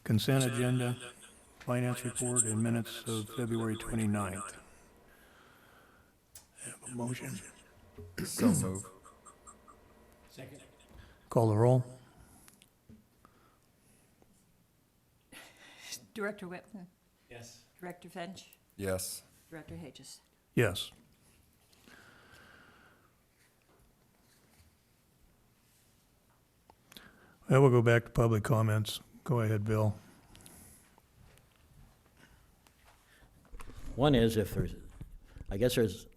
Consent agenda, finance report, and minutes of February 29th. Have a motion. So move. Second. Call the roll. Director Whitman, Yes. Director Finch, Yes. Director Hages. Yes. Well, we'll go back to public comments. Go ahead, Bill. One is if there's, I guess there's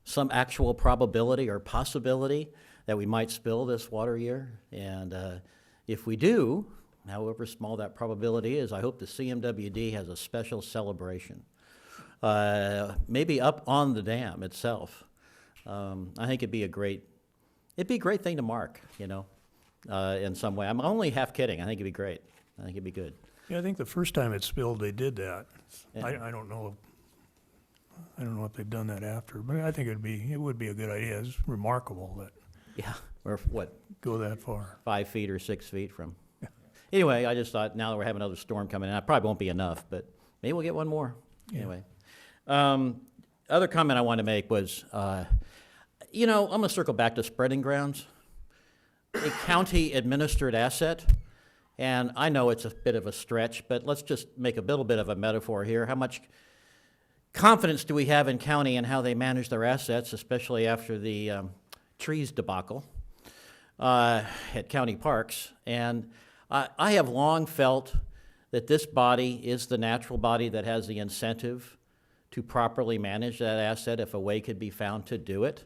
some actual probability or possibility that we might spill this water year. And if we do, however small that probability is, I hope the CMWD has a special celebration. Maybe up on the dam itself. I think it'd be a great thing to mark, you know, in some way. I'm only half kidding. I think it'd be great. I think it'd be good. Yeah, I think the first time it spilled, they did that. Yeah. I don't know. I don't know if they've done that after, but I think it would be a good idea. It's remarkable that Yeah, or what, go that far. 5 feet or 6 feet from. Anyway, I just thought now that we're having another storm coming in, it probably won't be enough, but maybe we'll get one more. Yeah. Anyway. Other comment I wanted to make was, you know, I'm going to circle back to spreading grounds. A county-administered asset, and I know it's a bit of a stretch, but let's just make a little bit of a metaphor here. How much confidence do we have in county and how they manage their assets, especially after the trees debacle at county parks? And I have long felt that this body is the natural body that has the incentive to properly manage that asset if a way could be found to do it.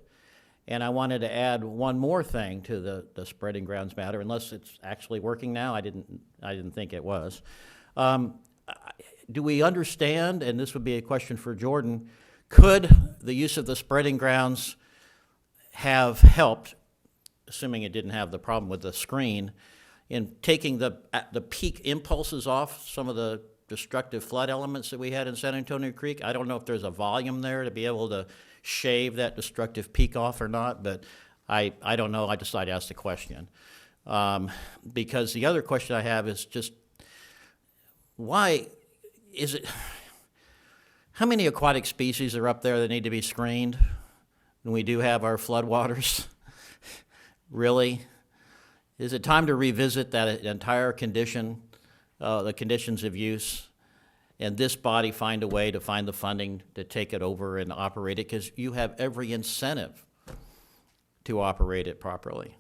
And I wanted to add one more thing to the spreading grounds matter, unless it's actually working now. I didn't think it was. Do we understand, and this would be a question for Jordan, could the use of the spreading grounds have helped, assuming it didn't have the problem with the screen, in taking the peak impulses off some of the destructive flood elements that we had in San Antonio Creek? I don't know if there's a volume there to be able to shave that destructive peak off or not, but I don't know. I decided to ask the question. Because the other question I have is just, why is it, how many aquatic species are up there that need to be screened when we do have our floodwaters? Really? Is it time to revisit that entire condition, the conditions of use, and this body find a way to find the funding to take it over and operate it? Because you have every incentive to operate it properly.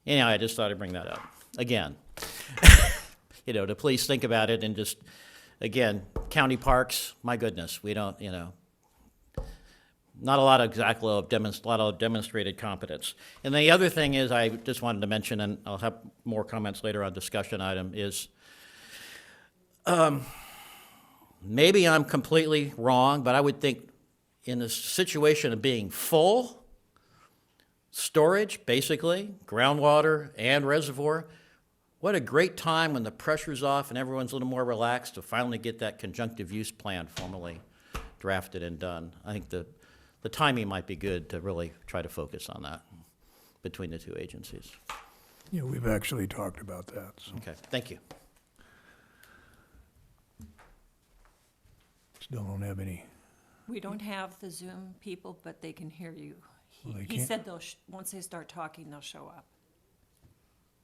Anyhow, I just thought I'd bring that up. Again, you know, to please think about it and just, again, county parks, my goodness, we don't, you know, not a lot of demonstrated competence. And the other thing is, I just wanted to mention, and I'll have more comments later on discussion item, is maybe I'm completely wrong, but I would think in the situation of being full, storage, basically, groundwater and reservoir, what a great time when the pressure's off and everyone's a little more relaxed to finally get that conjunctive use plan formally drafted and done. I think the timing might be good to really try to focus on that between the two agencies. Yeah, we've actually talked about that. So. Okay, thank you. Still don't have any. We don't have the Zoom people, but they can hear you. Well, they He can't- said once they start talking, they'll show up.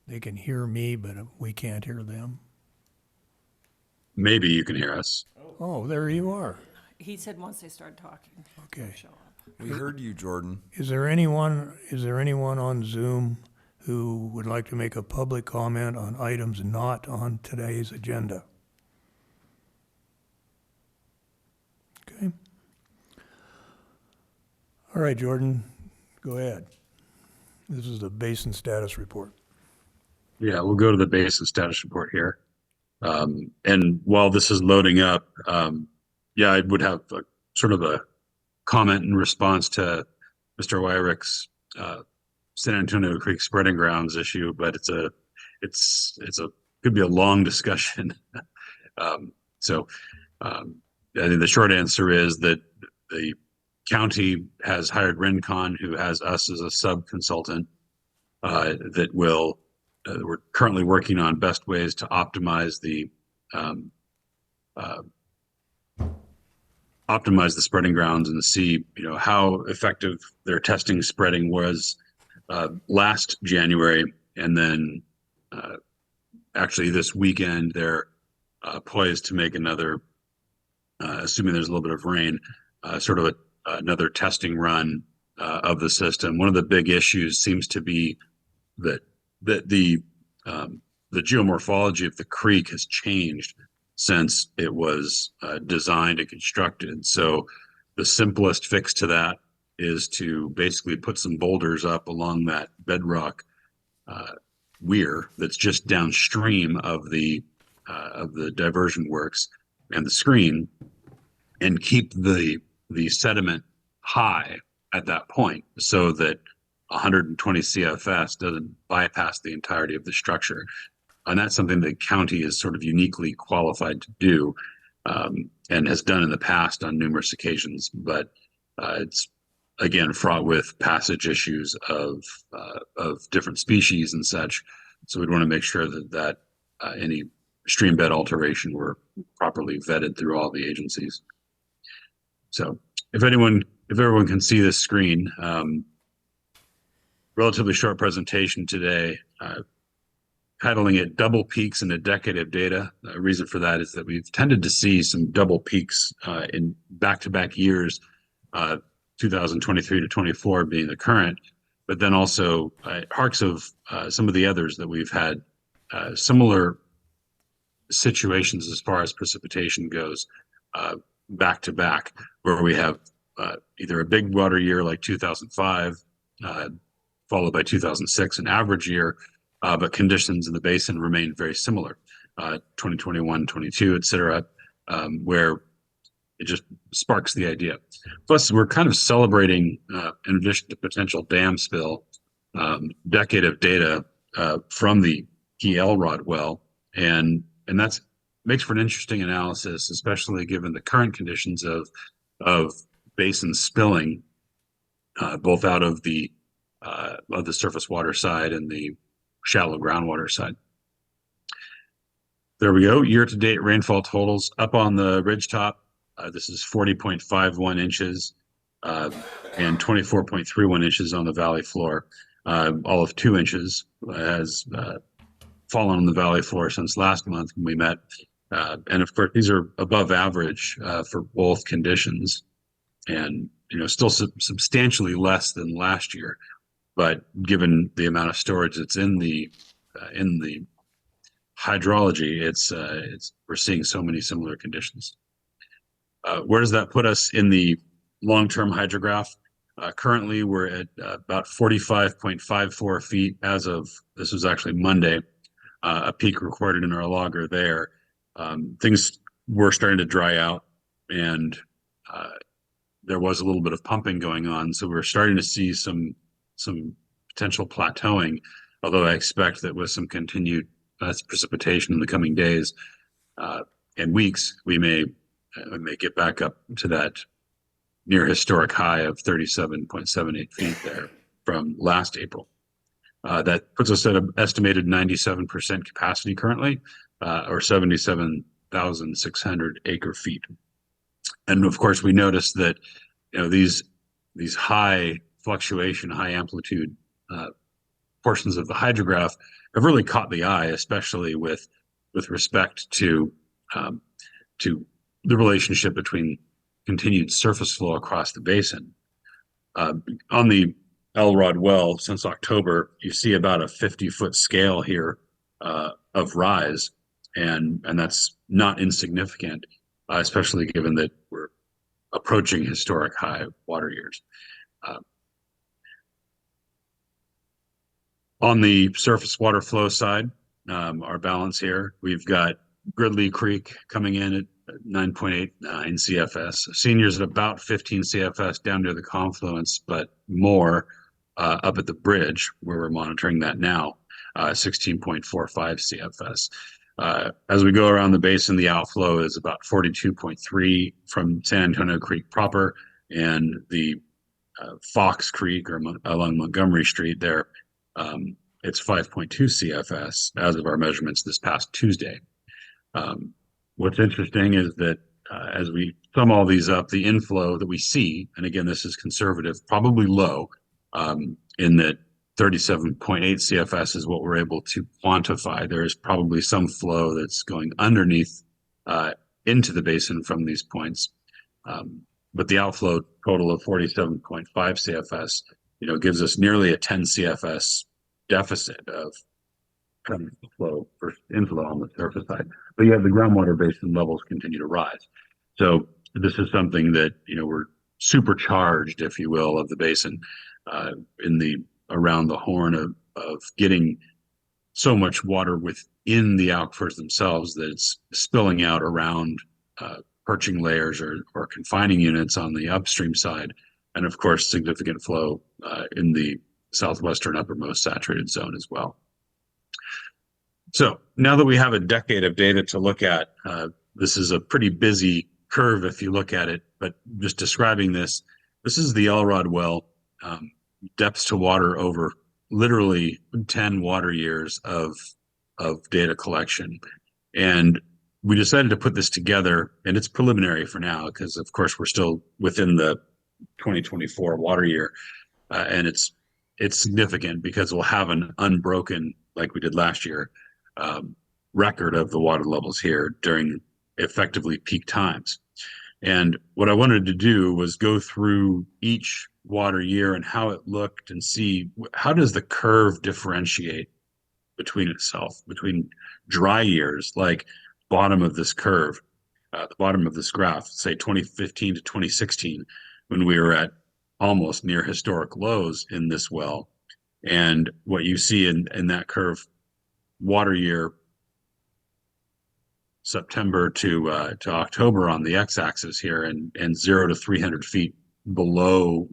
They can hear me, but we can't hear them. Maybe you can hear us. Oh, there you are. He said once they start talking, Okay. they'll show up. We heard you, Jordan. Is there anyone on Zoom who would like to make a public comment on items not on today's agenda? Okay. All right, Jordan, go ahead. This is the basin status report. Yeah, we'll go to the basin status report here. And while this is loading up, yeah, I would have sort of a comment in response to Mr. Wyrick's San Antonio Creek spreading grounds issue, but could be a long discussion. I think the short answer is that the county has hired Rincon, who has us as a sub-consultant that will we're currently working on best ways to optimize the spreading grounds and see, how effective their testing spreading was last January, and then actually this weekend they're poised to make another, assuming there's a little bit of rain, sort of another testing run of the system. One of the big issues seems to be that the geomorphology of the creek has changed since it was designed and constructed. So the simplest fix to that is to basically put some boulders up along that bedrock weir that's just downstream of the diversion works and the screen, and keep the sediment high at that point so that 120 CFS doesn't bypass the entirety of the structure. And that's something the county is sort of uniquely qualified to do, and has done in the past on numerous occasions. But it's, again, fraught with passage issues of different species and such. So we'd want to make sure that any stream bed alteration were properly vetted through all the agencies. So if everyone can see this screen, relatively short presentation today, titling it Double Peaks in a Decade of Data. The reason for that is that we've tended to see some double peaks in back-to-back years, 2023 to 24 being the current, but then also arcs of some of the others that we've had similar situations as far as precipitation goes, back to back, where we have either a big water year like 2005, followed by 2006, an average year, but conditions in the basin remain very similar, 2021, 22, et cetera, where it just sparks the idea. Plus, we're kind of celebrating, in addition to potential dam spill, decade of data from the key Elrod well, and that's makes for an interesting analysis, especially given the current conditions of basin spilling, both out of the surface water side and the shallow groundwater side. There we go. Year-to-date rainfall totals up on the ridgetop. This is 40.51 inches and 24.31 inches on the valley floor. All of 2 inches has fallen on the valley floor since last month when we met. And of course, these are above average for both conditions, and still substantially less than last year. But given the amount of storage that's in the hydrology, it's we're seeing so many similar conditions. Where does that put us in the long-term hydrograph? Currently, we're at about 45.54 feet as of, this was actually Monday, a peak recorded in our logger there. Things were starting to dry out, and there was a little bit of pumping going on. So we're starting to see some potential plateauing, although I expect that with some continued precipitation in the coming days and weeks, we may get back up to that near historic high of 37.78 feet there from last April. That puts us at an estimated 97% capacity currently, or 77,600 acre feet. And of course, we noticed that these high fluctuation, high amplitude portions of the hydrograph have really caught the eye, especially with respect to the relationship between continued surface flow across the basin. On the Elrod well, since October, you see about a 50-foot scale here of rise, and that's not insignificant, especially given that we're approaching historic high water years. On the surface water flow side, our balance here, we've got Gridley Creek coming in at 9.89 CFS. Seniors at about 15 CFS down near the confluence, but more up at the bridge where we're monitoring that now, 16.45 CFS. As we go around the basin, the outflow is about 42.3 from San Antonio Creek proper, and the Fox Creek, or along Montgomery Street there, it's 5.2 CFS as of our measurements this past Tuesday. What's interesting is that as we sum all these up, the inflow that we see, and again, this is conservative, probably low, in that 37.8 CFS is what we're able to quantify. There is probably some flow that's going underneath into the basin from these points. But the outflow total of 47.5 CFS, gives us nearly a 10 CFS deficit of flow versus inflow on the surface side. But yet the groundwater basin levels continue to rise. So this is something that, we're supercharged, if you will, of the basin around the horn of getting so much water within the aquifers themselves that it's spilling out around perching layers or confining units on the upstream side. And of course, significant flow in the southwestern uppermost saturated zone as well. So now that we have a decade of data to look at, this is a pretty busy curve if you look at it, but just describing this is the Elrod well, depths to water over literally 10 water years of data collection. And we decided to put this together, and it's preliminary for now because of course we're still within the 2024 water year. And it's significant because we'll have an unbroken, like we did last year, record of the water levels here during effectively peak times. And what I wanted to do was go through each water year and how it looked and see how does the curve differentiate between itself, between dry years, like bottom of this curve, the bottom of this graph, say 2015 to 2016, when we were at almost near historic lows in this well. And what you see in that curve, water year September to October on the x-axis here, and 0 to 300 feet below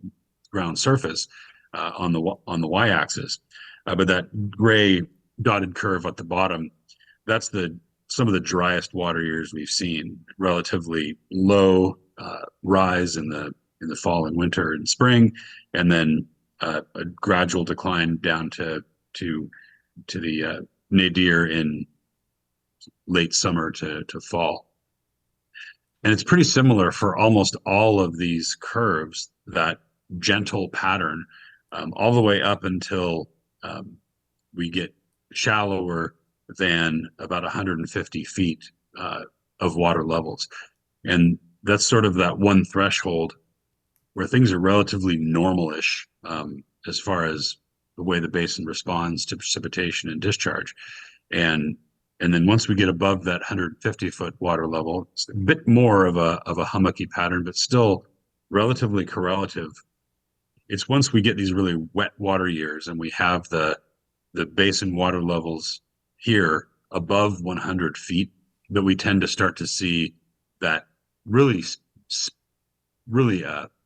ground surface on the y-axis. But that gray dotted curve at the bottom, that's some of the driest water years we've seen. Relatively low rise in the fall and winter and spring, and then a gradual decline down to the nadir in late summer to fall. And it's pretty similar for almost all of these curves, that gentle pattern, all the way up until we get shallower than about 150 feet of water levels. And that's sort of that one threshold where things are relatively normalish as far as the way the basin responds to precipitation and discharge. And then once we get above that 150-foot water level, it's a bit more of a hummocky pattern, but still relatively correlative. It's once we get these really wet water years and we have the basin water levels here above 100 feet that we tend to start to see that really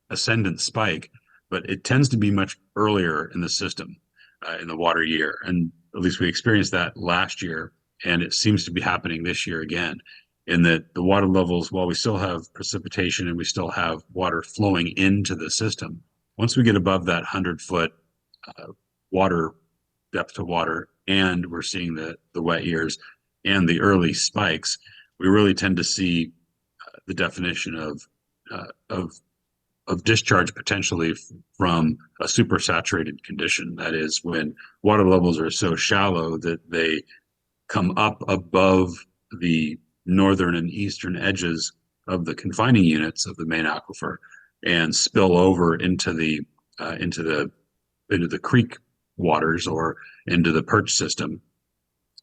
ascendant spike, but it tends to be much earlier in the system in the water year. And at least we experienced that last year. And it seems to be happening this year again, in that the water levels, while we still have precipitation and we still have water flowing into the system, once we get above that 100-foot water depth to water, and we're seeing the wet years and the early spikes, we really tend to see the definition of discharge potentially from a supersaturated condition. That is, when water levels are so shallow that they come up above the northern and eastern edges of the confining units of the main aquifer and spill over into the creek waters or into the perch system.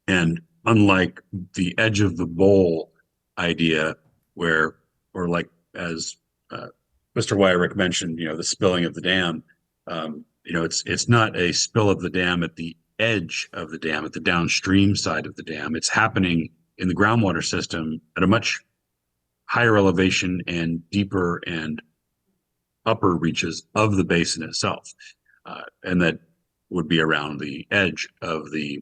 And unlike the edge of the bowl idea, or like as Mr. Wyrick mentioned, the spilling of the dam, it's not a spill of the dam at the edge of the dam, at the downstream side of the dam. It's happening in the groundwater system at a much higher elevation and deeper and upper reaches of the basin itself, and that would be around the edge of the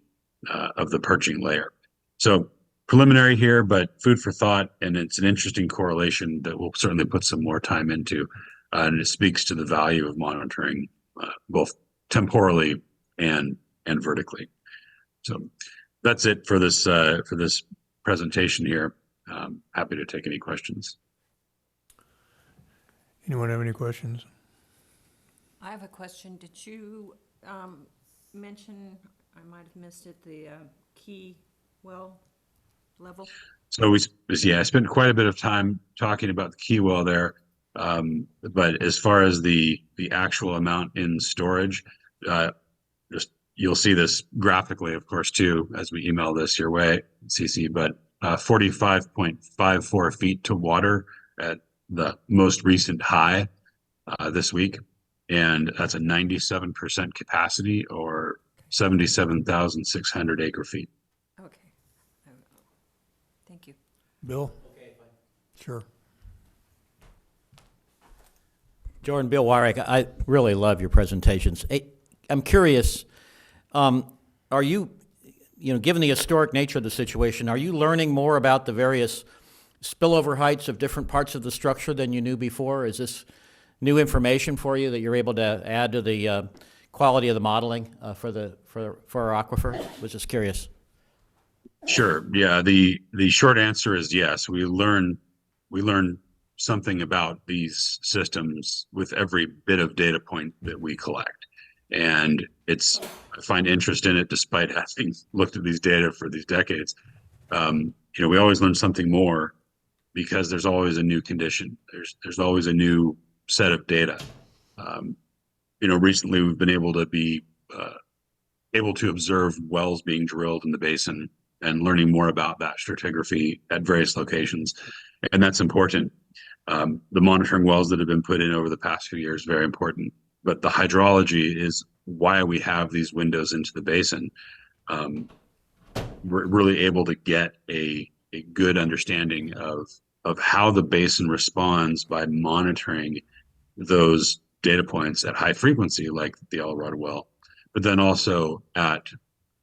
perching layer. So preliminary here, but food for thought, and it's an interesting correlation that we'll certainly put some more time into, and it speaks to the value of monitoring both temporally and and vertically. So that's it for this presentation here. Happy to take any questions. Anyone have any questions? I have a question. Did you mention, I might have missed it, the key well level? So I spent quite a bit of time talking about the key well there. But as far as the actual amount in storage, just you'll see this graphically, of course, too, as we email this your way, CC, but 45.54 feet to water at the most recent high this week. And that's a 97% capacity, or 77,600 acre feet. Okay. Thank you. Bill? Sure. Jordan, Bill Wyrick, I really love your presentations. I'm curious, are you, given the historic nature of the situation, are you learning more about the various spillover heights of different parts of the structure than you knew before? Is this new information for you that you're able to add to the quality of the modeling for our aquifer? Was just curious. Sure. Yeah. The short answer is yes. We learn something about these systems with every bit of data point that we collect. And I find interest in it despite having looked at these data for these decades. We always learn something more because there's always a new condition. There's always a new set of data. Recently we've been able to observe wells being drilled in the basin and learning more about that stratigraphy at various locations. And that's important. The monitoring wells that have been put in over the past few years, very important. But the hydrology is why we have these windows into the basin. We're really able to get a good understanding of how the basin responds by monitoring those data points at high frequency, like the Eldorado well, but then also at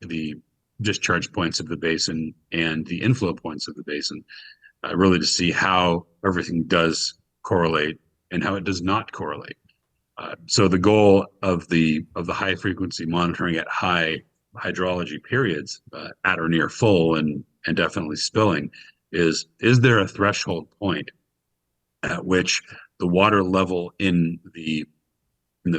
the discharge points of the basin and the inflow points of the basin, really to see how everything does correlate and how it does not correlate. So the goal of the high frequency monitoring at high hydrology periods, at or near full and definitely spilling, is there a threshold point at which the water level in the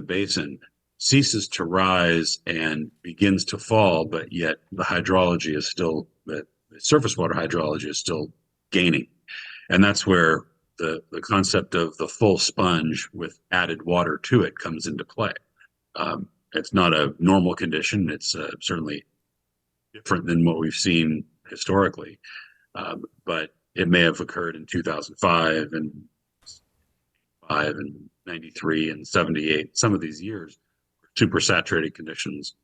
basin ceases to rise and begins to fall, but yet the hydrology is still, the surface water hydrology is still gaining. And that's where the concept of the full sponge with added water to it comes into play. It's not a normal condition. It's certainly different than what we've seen historically. But it may have occurred in 2005 and 93 and 78. Some of these years, supersaturated conditions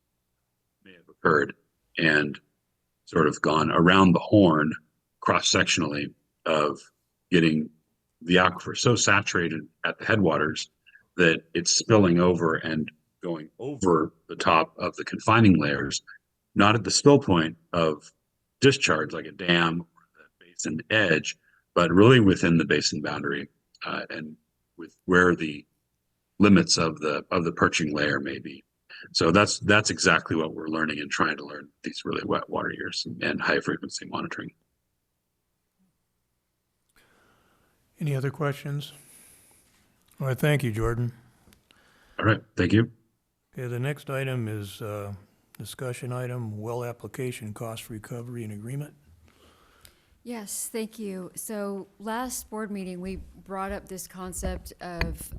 may have occurred and sort of gone around the horn cross-sectionally of getting the aquifer so saturated at the headwaters that it's spilling over and going over the top of the confining layers, not at the spill point of discharge like a dam or the basin edge, but really within the basin boundary and with where the limits of the perching layer may be. So that's exactly what we're learning and trying to learn these really wet water years and high frequency monitoring. Any other questions? All right, thank you, Jordan. All right, thank you. Okay, the next item is discussion item, well application cost recovery and agreement. Yes, thank you. So last board meeting, we brought up this concept of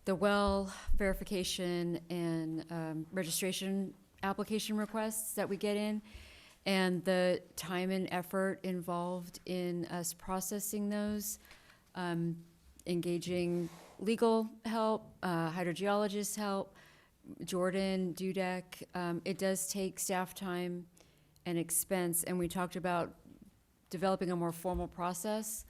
the well verification and registration application requests that we get in, and the time and effort involved in us processing those, engaging legal help, hydrogeologist help, Jordan, Dudek. It does take staff time and expense, and we talked about developing a more formal process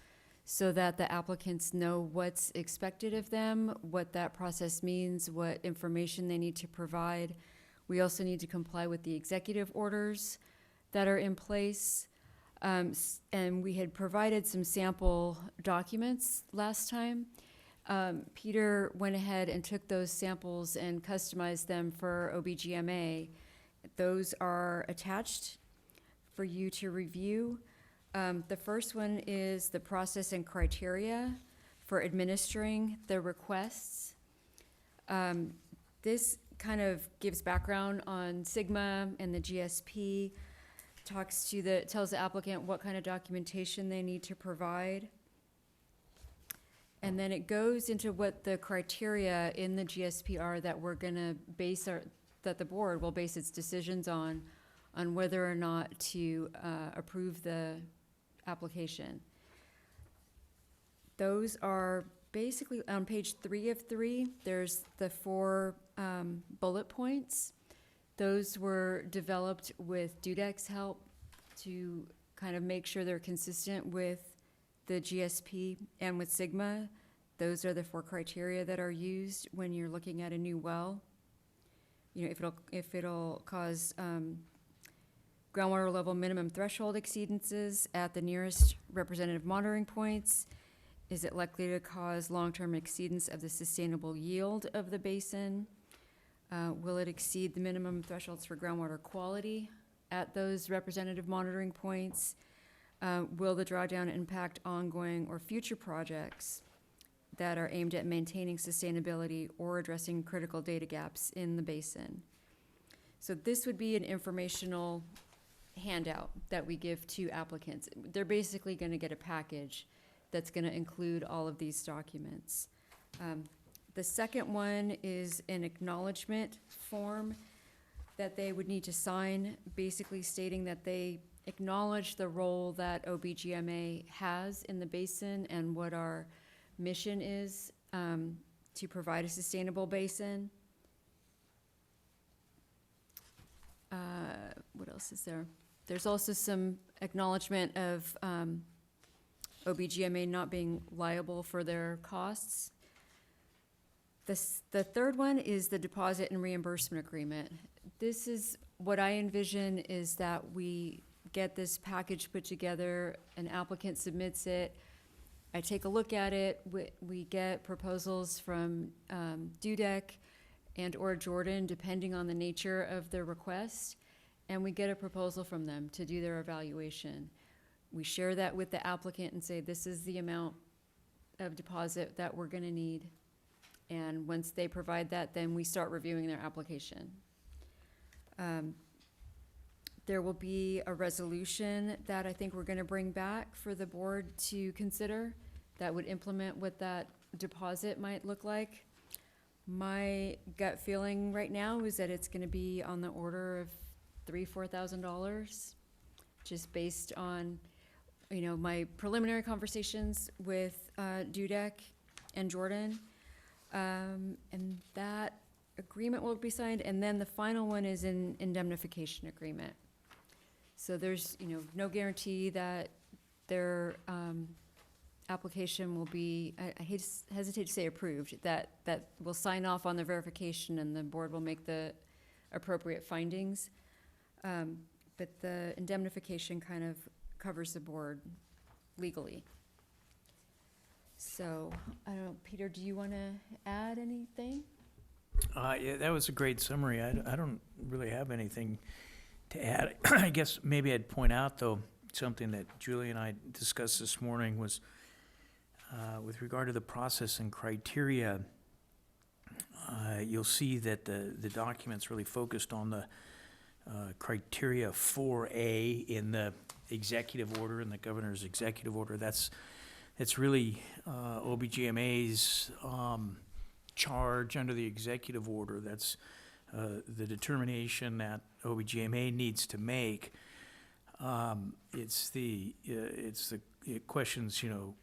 so that the applicants know what's expected of them, what that process means, what information they need to provide. We also need to comply with the executive orders that are in place. And we had provided some sample documents last time. Peter went ahead and took those samples and customized them for OBGMA. Those are attached for you to review. The first one is the process and criteria for administering the requests. This kind of gives background on Sigma and the GSP, tells the applicant what kind of documentation they need to provide. And then it goes into what the criteria in the GSP are that we're gonna that the board will base its decisions on whether or not to approve the application. Those are basically on page 3 of 3, there's the 4 bullet points. Those were developed with Dudek's help to kind of make sure they're consistent with the GSP and with Sigma. Those are the 4 criteria that are used when you're looking at a new well. You know, if it'll cause groundwater level minimum threshold exceedances at the nearest representative monitoring points. Is it likely to cause long-term exceedance of the sustainable yield of the basin? Will it exceed the minimum thresholds for groundwater quality at those representative monitoring points? Will the drawdown impact ongoing or future projects that are aimed at maintaining sustainability or addressing critical data gaps in the basin? So this would be an informational handout that we give to applicants. They're basically going to get a package that's going to include all of these documents. The second one is an acknowledgement form that they would need to sign, basically stating that they acknowledge the role that OBGMA has in the basin and what our mission is to provide a sustainable basin. What else is there? There's also some acknowledgement of OBGMA not being liable for their costs. The third one is the deposit and reimbursement agreement. This is what I envision is that we get this package put together, an applicant submits it, I take a look at it, we get proposals from Dudek and or Jordan, depending on the nature of the request, and we get a proposal from them to do their evaluation. We share that with the applicant and say, this is the amount of deposit that we're gonna need. And once they provide that, then we start reviewing their application. There will be a resolution that I think we're gonna bring back for the board to consider that would implement what that deposit might look like. My gut feeling right now is that it's gonna be on the order of $3,000-4,000, just based on, you know, my preliminary conversations with Dudek and Jordan. And that agreement will be signed, and then the final one is an indemnification agreement. So there's, you know, no guarantee that their application will be, I hesitate to say approved, that will sign off on the verification and the board will make the appropriate findings. But the indemnification kind of covers the board legally. So, I don't know, Peter, do you want to add anything? Yeah, that was a great summary. I don't really have anything to add. I guess maybe I'd point out, though, something that Julie and I discussed this morning was with regard to the process and criteria. You'll see that the document's really focused on the criteria 4A in the executive order, in the governor's executive order. That's really OBGMA's charge under the executive order. That's the determination that OBGMA needs to make. It questions, you know,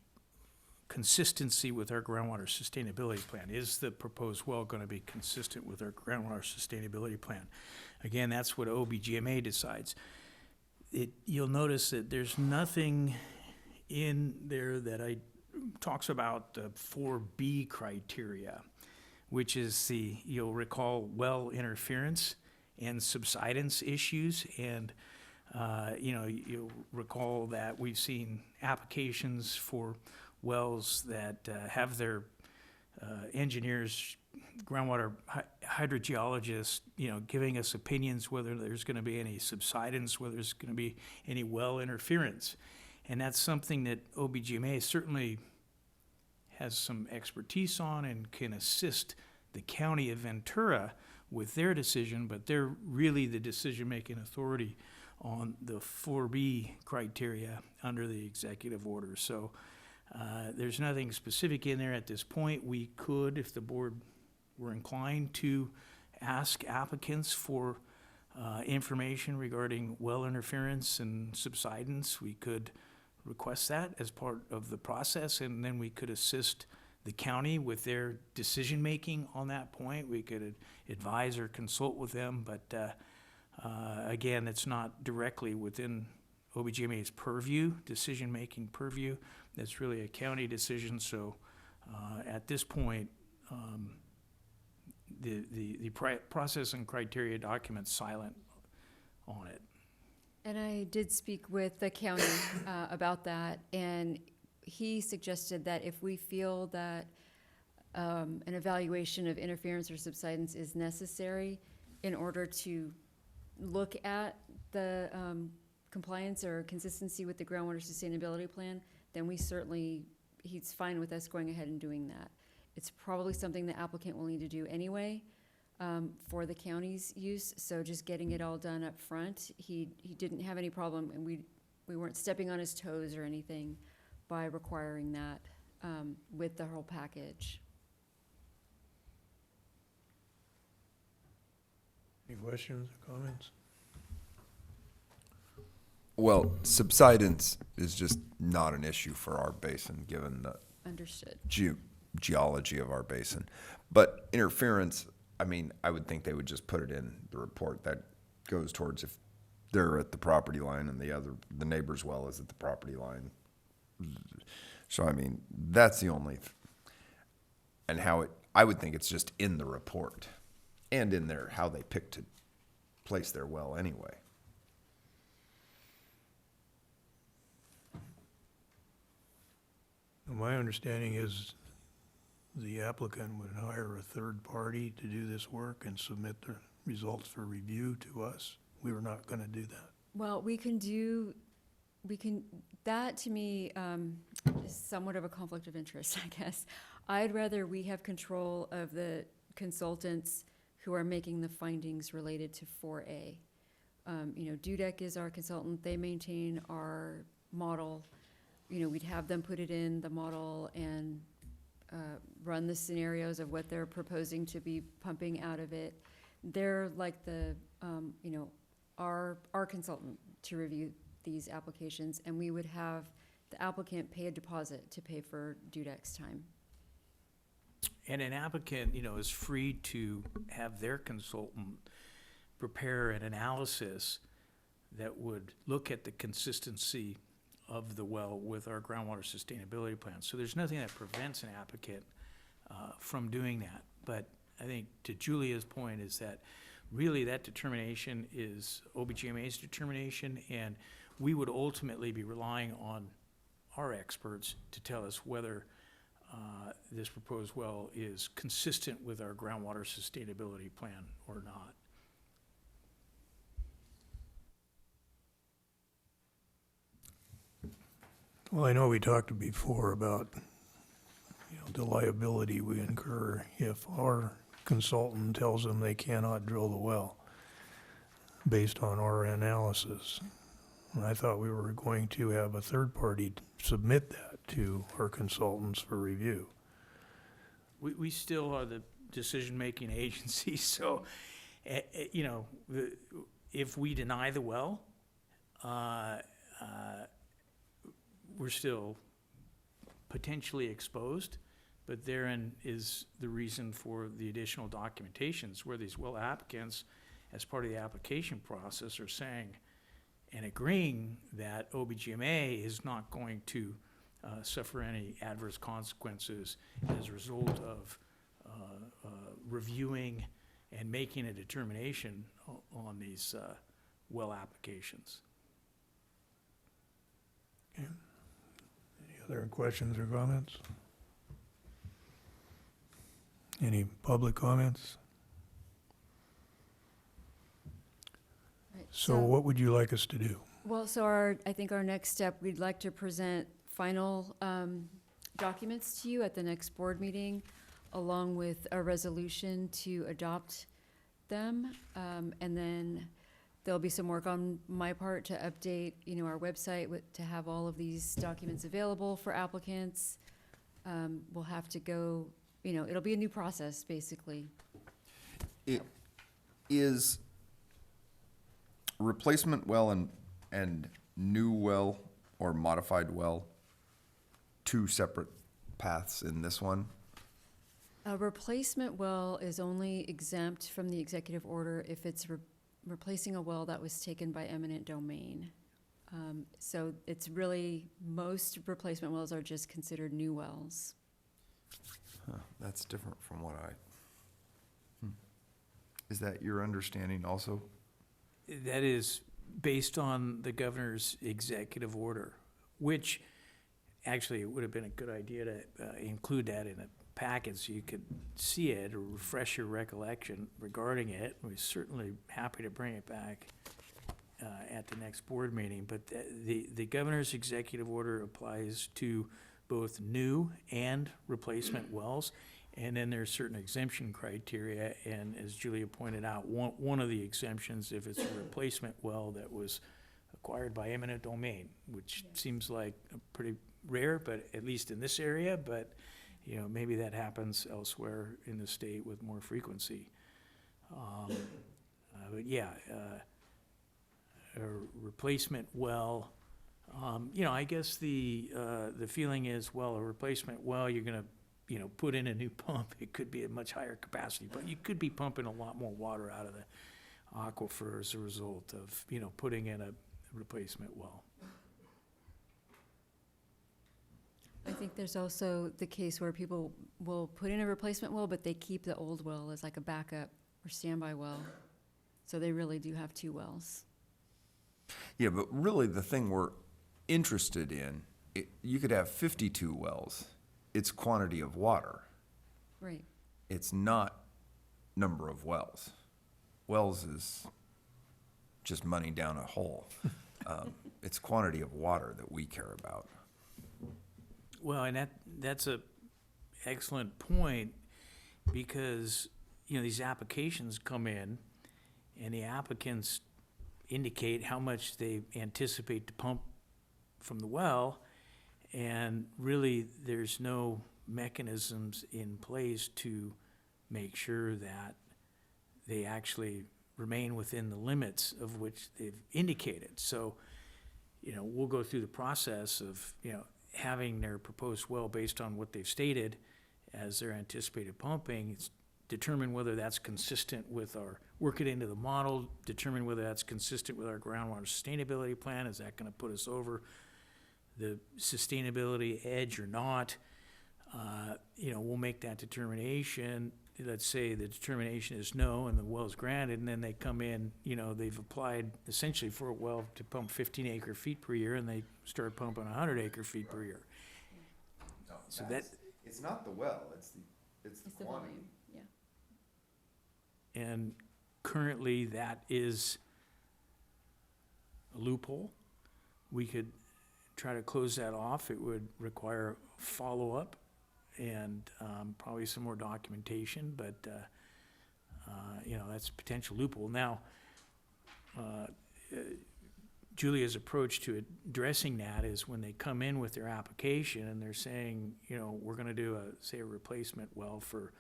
consistency with our groundwater sustainability plan. Is the proposed well going to be consistent with our groundwater sustainability plan? Again, that's what OBGMA decides. You'll notice that there's nothing in there that talks about the 4B criteria, which is you'll recall well interference and subsidence issues. And, you'll recall that we've seen applications for wells that have their engineers groundwater hydrogeologists, giving us opinions whether there's going to be any subsidence, whether there's going to be any well interference. And that's something that OBGMA certainly has some expertise on and can assist the county of Ventura with their decision, but they're really the decision-making authority on the 4B criteria under the executive order. So there's nothing specific in there at this point. We could, if the board were inclined to, ask applicants for information regarding well interference and subsidence. We could request that as part of the process, and then we could assist the county with their decision-making on that point. We could advise or consult with them, but again, it's not directly within OBGMA's purview, decision-making purview. That's really a county decision, so at this point, the process and criteria document's silent on it. And I did speak with the county about that, and he suggested that if we feel that an evaluation of interference or subsidence is necessary in order to look at the compliance or consistency with the groundwater sustainability plan, then he's fine with us going ahead and doing that. It's probably something the applicant will need to do anyway for the county's use, so just getting it all done up front. He didn't have any problem, and we weren't stepping on his toes or anything by requiring that with the whole package. Any questions or comments? Well, subsidence is just not an issue for our basin, given the Understood. geology of our basin. But interference, I mean, I would think they would just put it in the report. That goes towards if they're at the property line and the neighbor's well is at the property line. So, I mean, that's the only, and I would think it's just in the report and in there how they pick to place their well anyway. My understanding is the applicant would hire a third party to do this work and submit the results for review to us. We were not going to do that. Well, that to me is somewhat of a conflict of interest, I guess. I'd rather we have control of the consultants who are making the findings related to 4A. Dudek is our consultant. They maintain our model. We'd have them put it in the model and run the scenarios of what they're proposing to be pumping out of it. They're like our consultant to review these applications, and we would have the applicant pay a deposit to pay for Dudek's time. And an applicant, is free to have their consultant prepare an analysis that would look at the consistency of the well with our groundwater sustainability plan. So there's nothing that prevents an applicant from doing that. But I think to Julia's point is that really that determination is OBGMA's determination, and we would ultimately be relying on our experts to tell us whether this proposed well is consistent with our groundwater sustainability plan or not. Well, I know we talked before about, the liability we incur if our consultant tells them they cannot drill the well based on our analysis. And I thought we were going to have a third party submit that to our consultants for review. We still are the decision-making agency, so, if we deny the well, we're still potentially exposed, but therein is the reason for the additional documentations where these well applicants, as part of the application process, are saying and agreeing that OBGMA is not going to suffer any adverse consequences as a result of reviewing and making a determination on these well applications. Okay. Any other questions or comments? Any public comments? Right, So what would you like us to do? Well, so I think our next step, we'd like to present final documents to you at the next board meeting, along with a resolution to adopt them. And then there'll be some work on my part to update, our website to have all of these documents available for applicants. We'll have to go, it'll be a new process, basically. It is replacement well and new well or modified well two separate paths in this one? A replacement well is only exempt from the executive order if it's replacing a well that was taken by eminent domain. So it's really, most replacement wells are just considered new wells. Huh, that's different from what Is that your understanding also? That is based on the governor's executive order, which actually it would have been a good idea to include that in a packet so you could see it or refresh your recollection regarding it. We're certainly happy to bring it back at the next board meeting. But the governor's executive order applies to both new and replacement wells. And then there's certain exemption criteria, and as Julia pointed out, one of the exemptions, if it's a replacement well that was acquired by eminent domain, which seems like a pretty rare, but at least in this area, but maybe that happens elsewhere in the state with more frequency. But yeah, a replacement well, I guess the feeling is, well, a replacement well, you're gonna put in a new pump. It could be a much higher capacity, but you could be pumping a lot more water out of the aquifer as a result of, putting in a replacement well. I think there's also the case where people will put in a replacement well, but they keep the old well as like a backup or standby well. So they really do have two wells. Yeah, but really the thing we're interested in, you could have 52 wells. It's quantity of water. Right. It's not number of wells. Wells is just money down a hole. It's quantity of water that we care about. Well, and that's a excellent point, because, these applications come in and the applicants indicate how much they anticipate to pump from the well, and really there's no mechanisms in place to make sure that they actually remain within the limits of which they've indicated. So, we'll go through the process of, having their proposed well based on what they've stated as their anticipated pumping. It's determine whether that's consistent with work it into the model, determine whether that's consistent with our groundwater sustainability plan. Is that gonna put us over the sustainability edge or not? We'll make that determination. Let's say the determination is no and the well's granted, and then they come in, they've applied essentially for a well to pump 15 acre feet per year, and they start pumping 100 acre feet per year. No, So that- it's not the well, it's the It's the volume, yeah. And currently, that is a loophole. We could try to close that off. It would require follow-up and probably some more documentation, but, that's a potential loophole. Now, Julia's approach to addressing that is when they come in with their application and they're saying, we're gonna do a replacement well for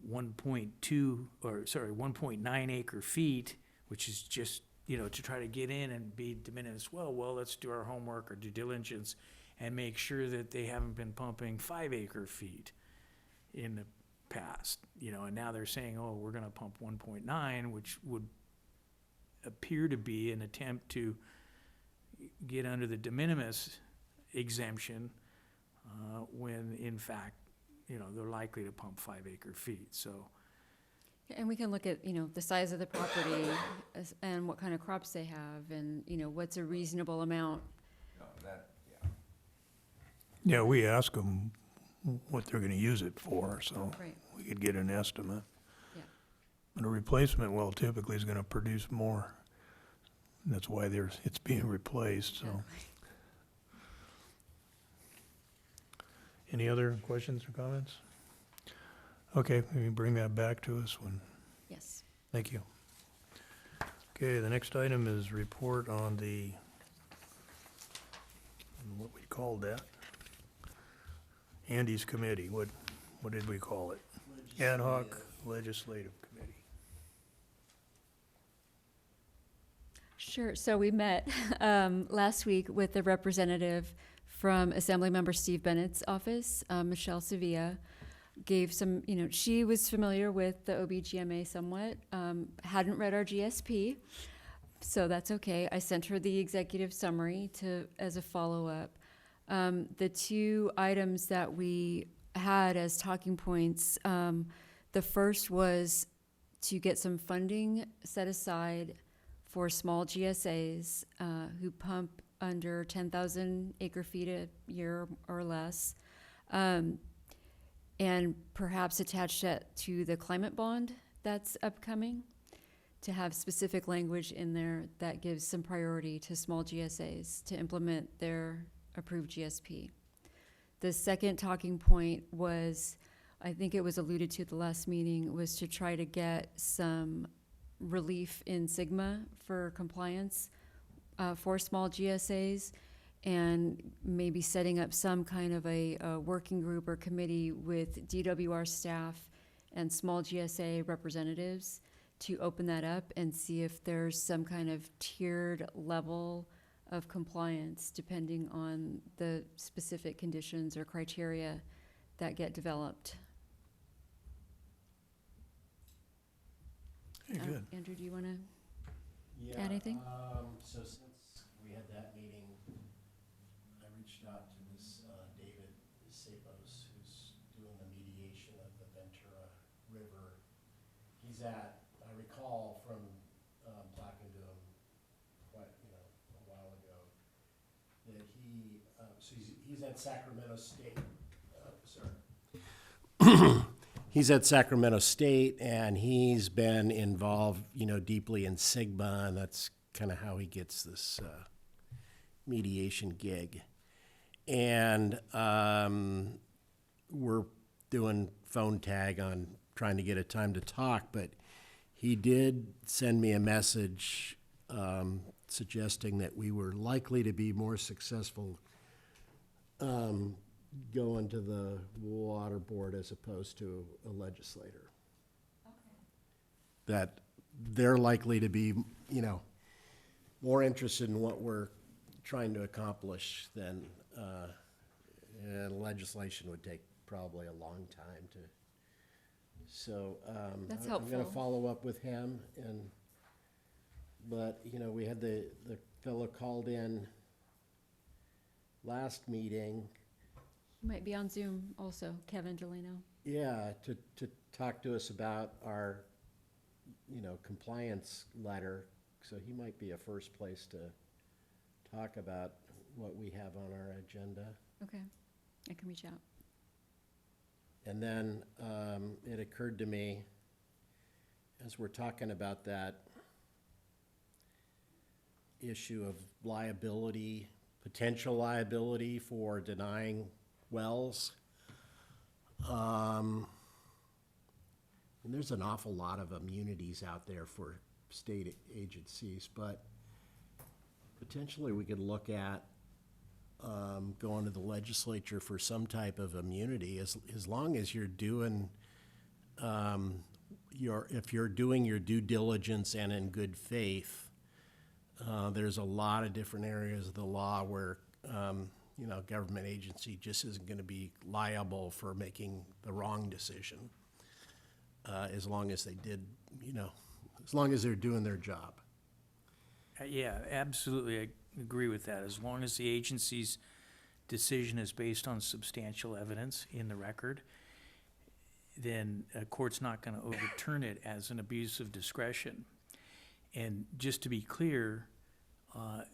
1.9 acre feet, which is just, to try to get in and be de minimis well, let's do our homework or due diligence and make sure that they haven't been pumping 5 acre feet in the past, and now they're saying, oh, we're gonna pump 1.9, which would appear to be an attempt to get under the de minimis exemption, when in fact, they're likely to pump 5 acre feet, so. And we can look at, the size of the property and what kind of crops they have and, what's a reasonable amount. No, that, Yeah, we ask them what they're gonna use it for, so Right. we could get an estimate. Yeah. But a replacement well typically is gonna produce more. That's why it's being replaced, so. Any other questions or comments? Okay, maybe bring that back to us when, Yes. thank you. Okay, the next item is report on what we called that? Andy's committee, what did we call it? Ad hoc legislative committee. Sure. So we met last week with a representative from Assemblymember Steve Bennett's office, Michelle Sevilla. Gave some, she was familiar with the OBGMA somewhat, hadn't read our GSP, so that's okay. I sent her the executive summary as a follow-up. The two items that we had as talking points, the first was to get some funding set aside for small GSAs who pump under 10,000 acre feet a year or less, and perhaps attach that to the climate bond that's upcoming, to have specific language in there that gives some priority to small GSAs to implement their approved GSP. The second talking point was, I think it was alluded to at the last meeting, was to try to get some relief in Sigma for compliance for small GSAs, and maybe setting up some kind of a working group or committee with DWR staff and small GSA representatives to open that up and see if there's some kind of tiered level of compliance depending on the specific conditions or criteria that get developed. Hey, good. Andrew, do you want to? Yeah, Add anything? So since we had that meeting, I reached out to this David Sapos, who's doing the mediation of the Ventura River. He's I recall from talking to him quite, a while ago, that so he's at Sacramento State, He's at Sacramento State, and he's been involved, deeply in Sigma, and that's kind of how he gets this mediation gig. And we're doing phone tag on trying to get a time to talk, but he did send me a message suggesting that we were likely to be more successful going to the water board as opposed to a legislator. That they're likely to be, more interested in what we're trying to accomplish than and legislation would take probably a long time to. So That's I'm going to helpful. follow up with him, but we had the fellow called in last meeting. You might be on Zoom also, Kevin Delano. Yeah, to talk to us about our, compliance letter. So he might be a first place to talk about what we have on our agenda. Okay, I can reach out. And then it occurred to me, as we're talking about that issue of liability, potential liability for denying wells. And there's an awful lot of immunities out there for state agencies, but potentially we could look at going to the legislature for some type of immunity, as long as you're doing if you're doing your due diligence and in good faith. There's a lot of different areas of the law where government agency just isn't going to be liable for making the wrong decision, as long as they did, as long as they're doing their job. Yeah, absolutely, I agree with that. As long as the agency's decision is based on substantial evidence in the record, then a court's not gonna overturn it as an abuse of discretion. And just to be clear,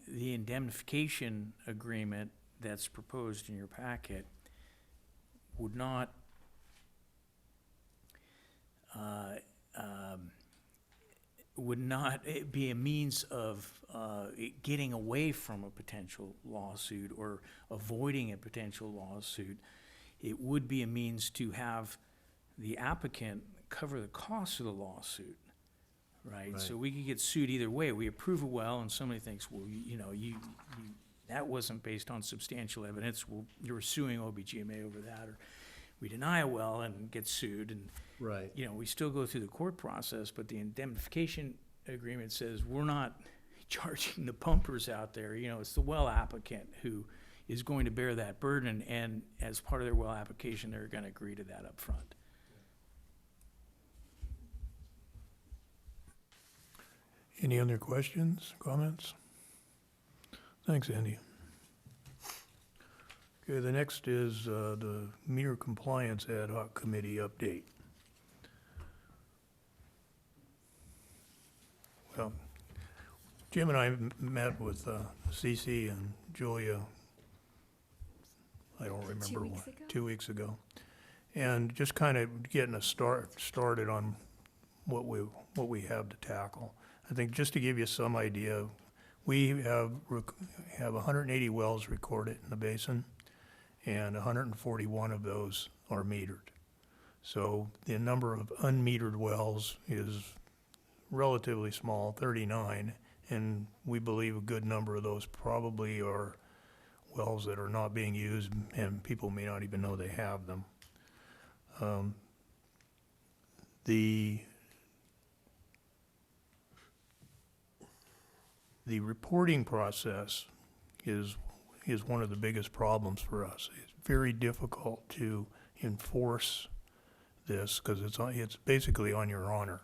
the indemnification agreement that's proposed in your packet would not be a means of getting away from a potential lawsuit or avoiding a potential lawsuit. It would be a means to have the applicant cover the costs of the lawsuit, right? So we could get sued either way. We approve a well and somebody thinks, well, you that wasn't based on substantial evidence. Well, you're suing OBGMA over that, or we deny a well and get sued, and Right. we still go through the court process, but the indemnification agreement says we're not charging the pumpers out there. It's the well applicant who is going to bear that burden, and as part of their well application, they're going to agree to that up front. Any other questions, comments? Thanks, Andy. Okay, the next is the meter compliance ad hoc committee update. Well, Jim and I met with Cece and Julia, I don't remember. 2 weeks ago? 2 weeks ago. And just kind of getting started on what we have to tackle. I think just to give you some idea, we have 180 wells recorded in the basin, and 141 of those are metered. So the number of unmetered wells is relatively small, 39, and we believe a good number of those probably are wells that are not being used, and people may not even know they have them. The reporting process is one of the biggest problems for us. It's very difficult to enforce this because it's basically on your honor.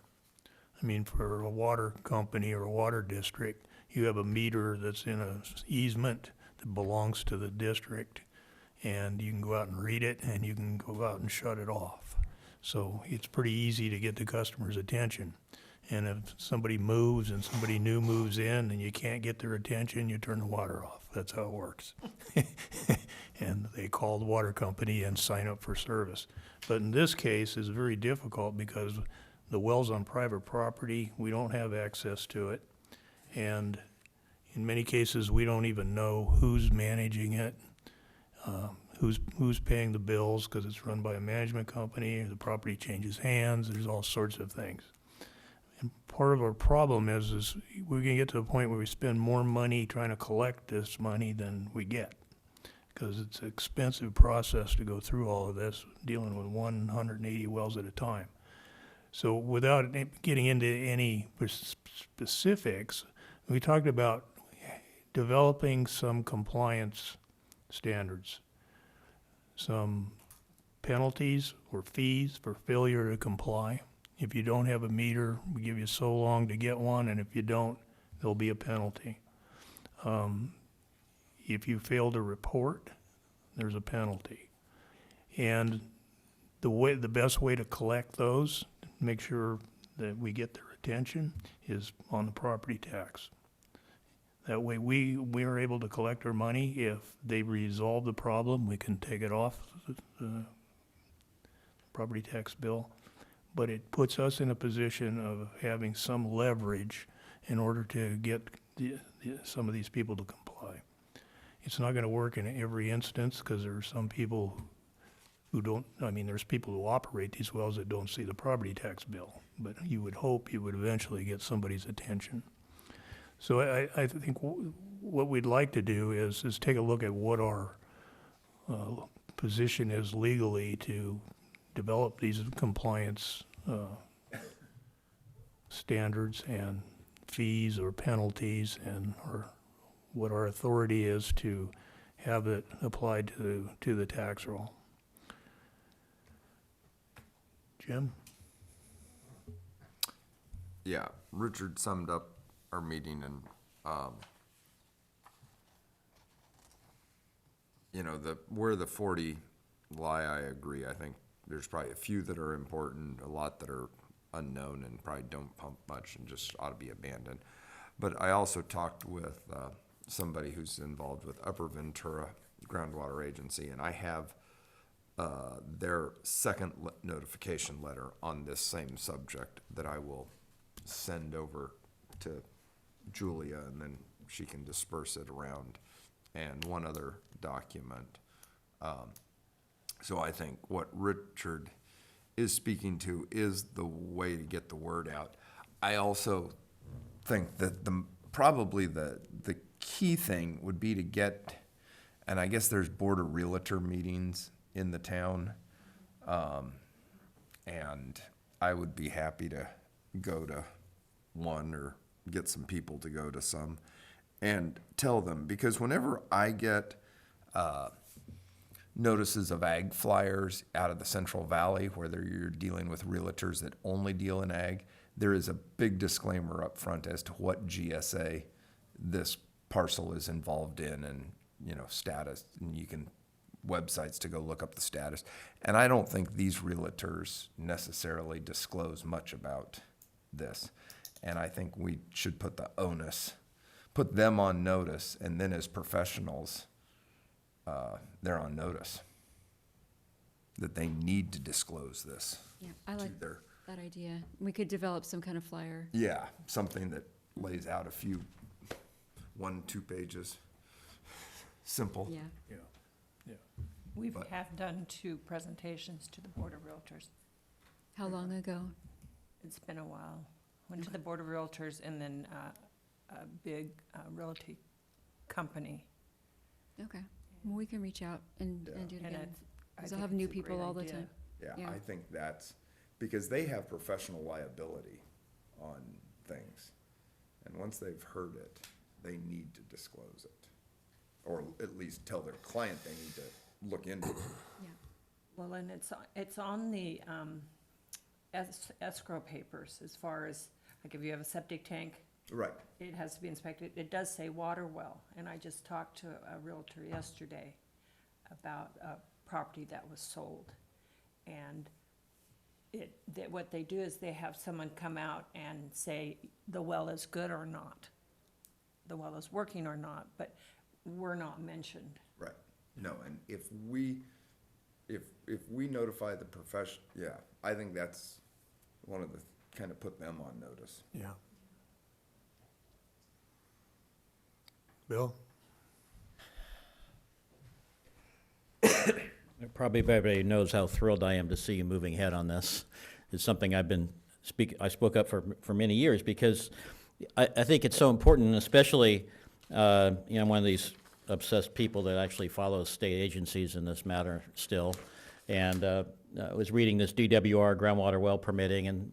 I mean, for a water company or a water district, you have a meter that's in an easement that belongs to the district, and you can go out and read it, and you can go out and shut it off. So it's pretty easy to get the customer's attention. And if somebody moves and somebody new moves in and you can't get their attention, you turn the water off. That's how it works. And they call the water company and sign up for service. But in this case, it's very difficult because the well's on private property, we don't have access to it. And in many cases, we don't even know who's managing it, who's paying the bills because it's run by a management company, or the property changes hands, there's all sorts of things. And part of our problem is we're gonna get to the point where we spend more money trying to collect this money than we get. Because it's an expensive process to go through all of this, dealing with 180 wells at a time. So without getting into any specifics, we talked about developing some compliance standards, some penalties or fees for failure to comply. If you don't have a meter, we give you so long to get one, and if you don't, there'll be a penalty. If you fail to report, there's a penalty. And the best way to collect those, make sure that we get their attention, is on the property tax. That way we are able to collect our money. If they resolve the problem, we can take it off the property tax bill. But it puts us in a position of having some leverage in order to get some of these people to comply. It's not going to work in every instance because there are some people who don't, there's people who operate these wells that don't see the property tax bill. But you would hope you would eventually get somebody's attention. So I think what we'd like to do is take a look at what our position is legally to develop these compliance standards and fees or penalties, or what our authority is to have it applied to the tax roll. Jim? Yeah, Richard summed up our meeting, and where the 40 lie, I agree. I think there's probably a few that are important, a lot that are unknown and probably don't pump much and just ought to be abandoned. But I also talked with somebody who's involved with Upper Ventura Groundwater Agency, and I have their second notification letter on this same subject that I will send over to Julia, and then she can disperse it around, and one other document. So I think what Richard is speaking to is the way to get the word out. I also think that probably the key thing would be to get, and I guess there's board of realtor meetings in the town, and I would be happy to go to one or get some people to go to some and tell them, because whenever I get notices of ag flyers out of the Central Valley, whether you're dealing with realtors that only deal in ag, there is a big disclaimer up front as to what GSA this parcel is involved in, and, you know, status, and you can websites to go look up the status. And I don't think these realtors necessarily disclose much about this. And I think we should put the onus, put them on notice, and then as professionals, they're on notice that they need to disclose this Yeah, I to like their, that idea. We could develop some kind of flyer. yeah, something that lays out a few, 1-2 pages, simple. Yeah. Yeah, yeah. We But- have done 2 presentations to the Board of Realtors. How long ago? It's been a while. Went to the Board of Realtors and then a big realty company. Okay. Well, we can reach out and Yeah. do it And again. it's- I 'Cause think I'll have it's new a great people all the idea. time. Yeah, Yeah. I think that's, because they have professional liability on things. And once they've heard it, they need to disclose it. Or at least tell their client they need to look into it. Yeah. Well, and it's on the escrow papers as far as, like if you have a septic tank, Right. it has to be inspected. It does say water well, and I just talked to a realtor yesterday about a property that was sold. And what they do is they have someone come out and say the well is good or not. The well is working or not, but we're not mentioned. Right. No, and if we notify the profession, yeah, I think that's one of the, kind of put them on notice. Yeah. Bill? Probably everybody knows how thrilled I am to see you moving ahead on this. It's something I spoke up for many years, because I think it's so important, and especially, I'm one of these obsessed people that actually follows state agencies in this matter still. And I was reading this DWR groundwater well permitting, and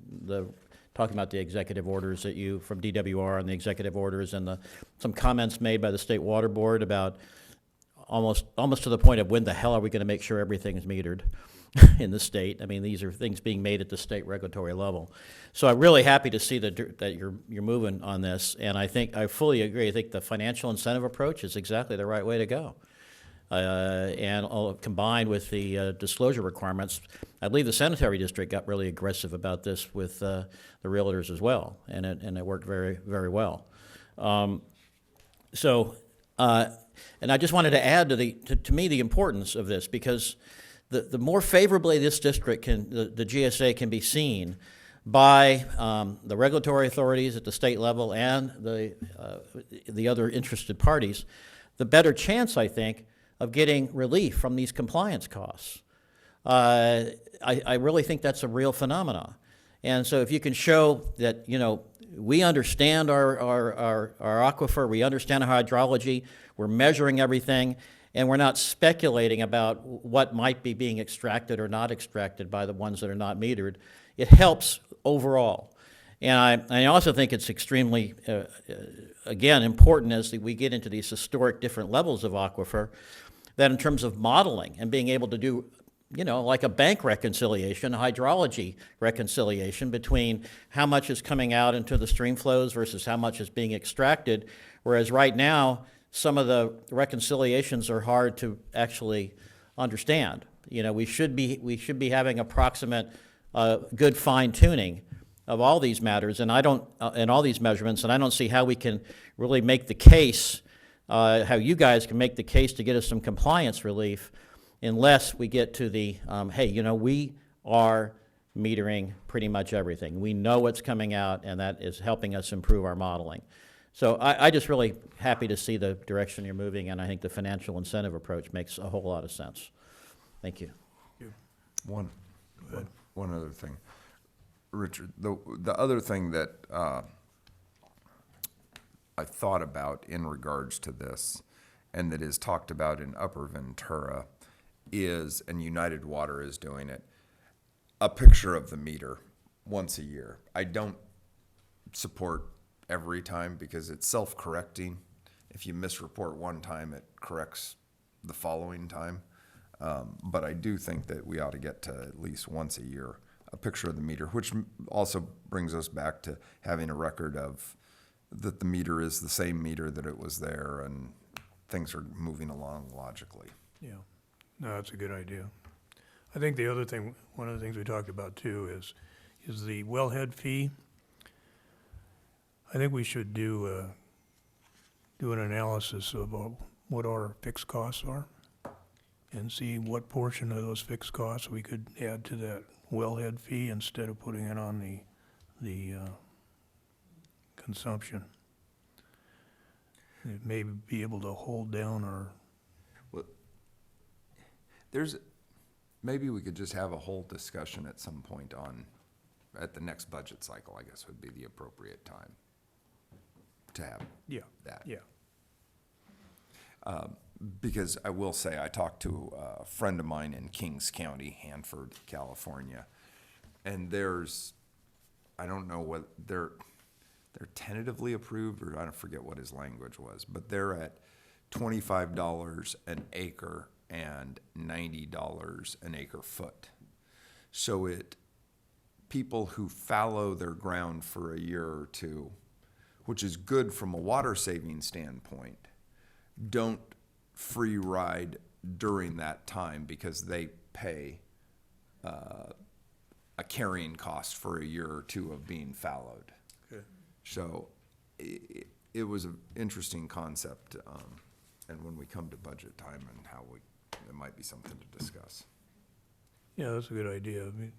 talking about the executive orders from DWR and the executive orders, and some comments made by the State Water Board about almost to the point of, when the hell are we going to make sure everything is metered in the state? I mean, these are things being made at the state regulatory level. So I'm really happy to see that you're moving on this, and I fully agree. I think the financial incentive approach is exactly the right way to go. And combined with the disclosure requirements, I believe the sanitary district got really aggressive about this with the realtors as well, and it worked very, very well. And I just wanted to add to me the importance of this, because the more favorably this district the GSA can be seen by the regulatory authorities at the state level and the other interested parties, the better chance, I think, of getting relief from these compliance costs. I really think that's a real phenomenon. And so if you can show that, we understand our aquifer, we understand our hydrology, we're measuring everything, and we're not speculating about what might be being extracted or not extracted by the ones that are not metered, it helps overall. And I also think it's extremely, again, important as we get into these historic different levels of aquifer, that in terms of modeling and being able to do, like a bank reconciliation, a hydrology reconciliation between how much is coming out into the stream flows versus how much is being extracted, whereas right now, some of the reconciliations are hard to actually understand. We should be having approximate, good fine tuning of all these matters, and and all these measurements, and I don't see how we can really make the case, how you guys can make the case to get us some compliance relief unless we get to the, hey, we are metering pretty much everything. We know what's coming out, and that is helping us improve our modeling. So I just really happy to see the direction you're moving, and I think the financial incentive approach makes a whole lot of sense. Thank you. One other thing, Richard, the other thing that I thought about in regards to this, and that is talked about in Upper Ventura, is, and United Water is doing it, a picture of the meter once a year. I don't support every time because it's self-correcting. If you misreport one time, it corrects the following time. But I do think that we ought to get to at least once a year a picture of the meter, which also brings us back to having a record of that the meter is the same meter that it was there and things are moving along logically. Yeah, no, that's a good idea. I think the other thing, one of the things we talked about too is the wellhead fee. I think we should do an analysis of what our fixed costs are and see what portion of those fixed costs we could add to that wellhead fee instead of putting it on the consumption. It may be able to hold down our, Maybe we could just have a whole discussion at some point at the next budget cycle, I guess would be the appropriate time to have yeah, that. yeah. Because I will say, I talked to a friend of mine in Kings County, Hanford, California, and I don't know what, they're tentatively approved, or I don't forget what his language was, but they're at $25 an acre and $90 an acre foot. So people who fallow their ground for a year or two, which is good from a water saving standpoint, don't free ride during that time because they pay a carrying cost for a year or two of being fallowed. Okay. So it was an interesting concept, and when we come to budget time and how it might be something to discuss. Yeah, that's a good idea. I mean,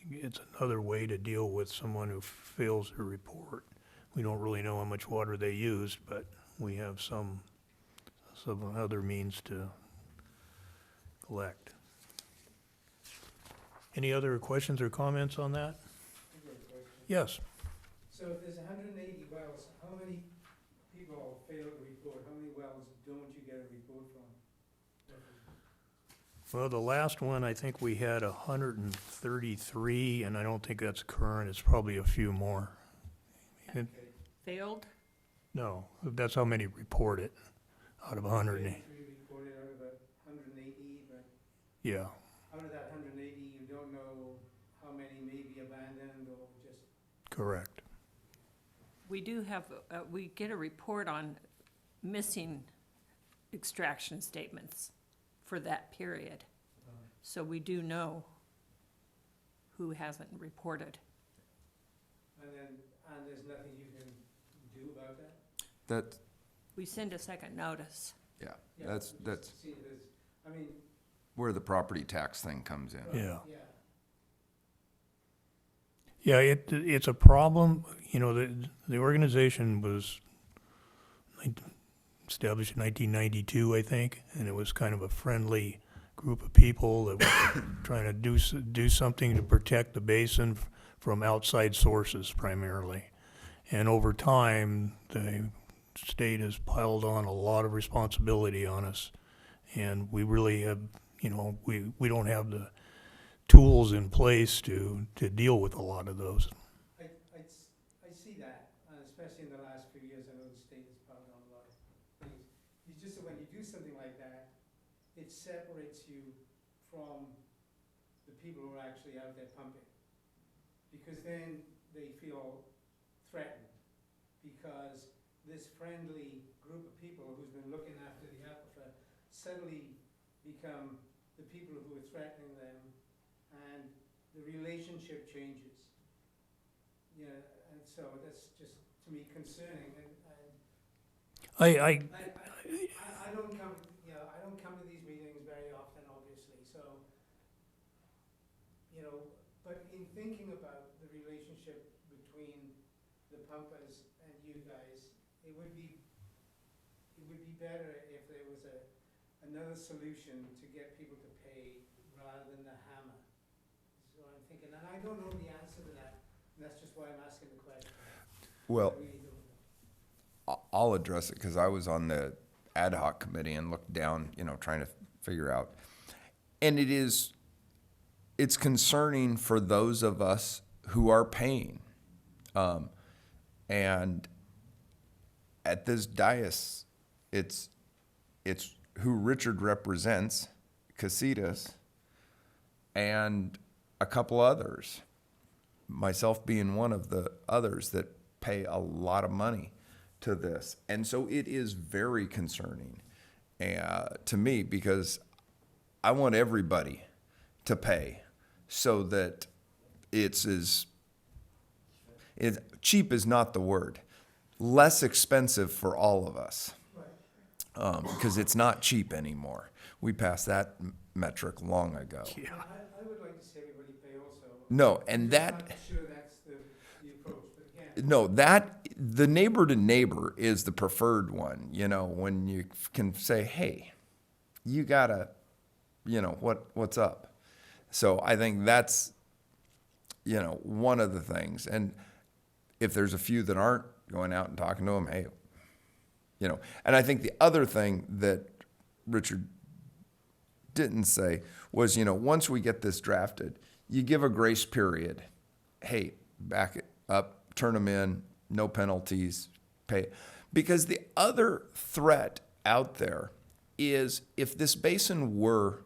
it's another way to deal with someone who fails to report. We don't really know how much water they used, but we have some other means to collect. Any other questions or comments on that? Yes. So if there's 180 wells, how many people fail to report? How many wells don't you get a report from? Well, the last one, I think we had 133, and I don't think that's current. It's probably a few more. Failed? No, that's how many report it out of 180. We reported out of 180, but Yeah, out of that 180, you don't know how many may be abandoned or just... correct. We do have, we get a report on missing extraction statements for that period. So we do know who hasn't reported. And there's nothing you can do about that? That, We send a second notice. yeah, Yeah, that's See, I mean, where the property tax thing comes in. Yeah. yeah. Yeah, it's a problem. You know, the organization was established in 1992, I think, and it was kind of a friendly group of people that were trying to do something to protect the basin from outside sources primarily. And over time, the state has piled on a lot of responsibility on us, and we really have, we don't have the tools in place to deal with a lot of those. I see that, and especially in the last few years, I know the state has piled on a lot of things. You just, when you do something like that, it separates you from the people who are actually out there pumping. Because then they feel threatened, because this friendly group of people who's been looking after the aquifer suddenly become the people who are threatening them, and the relationship changes. Yeah, and so that's just, to me, concerning, and I don't come, I don't come to these meetings very often, or you know, but in thinking about the relationship between the pumpers and you guys, it would be better if there was another solution to get people to pay rather than the hammer. Is what I'm thinking, and I don't know the answer to that, and that's just why I'm asking the question. Well, I really don't know. I'll address it because I was on the ad hoc committee and looked down, you know, trying to figure out. And it's concerning for those of us who are paying. And at this dais, it's who Richard represents, Casitas, and a couple others, myself being one of the others that pay a lot of money to this. And so it is very concerning to me because I want everybody to pay so that cheap is not the word, less expensive for all of us. Because it's not cheap anymore. We passed that metric long ago. Yeah. I would like to see everybody pay also. No, and I'm that, not sure that's the approach, but again. no, that, the neighbor to neighbor is the preferred one, you know, when you can say, hey, you gotta, you know, what's up? So I think that's, you know, one of the things. And if there's a few that aren't going out and talking to them, hey, you know, and I think the other thing that Richard didn't say was, you know, once we get this drafted, you give a grace period. Hey, back it up, turn them in, no penalties, pay. Because the other threat out there is if this basin were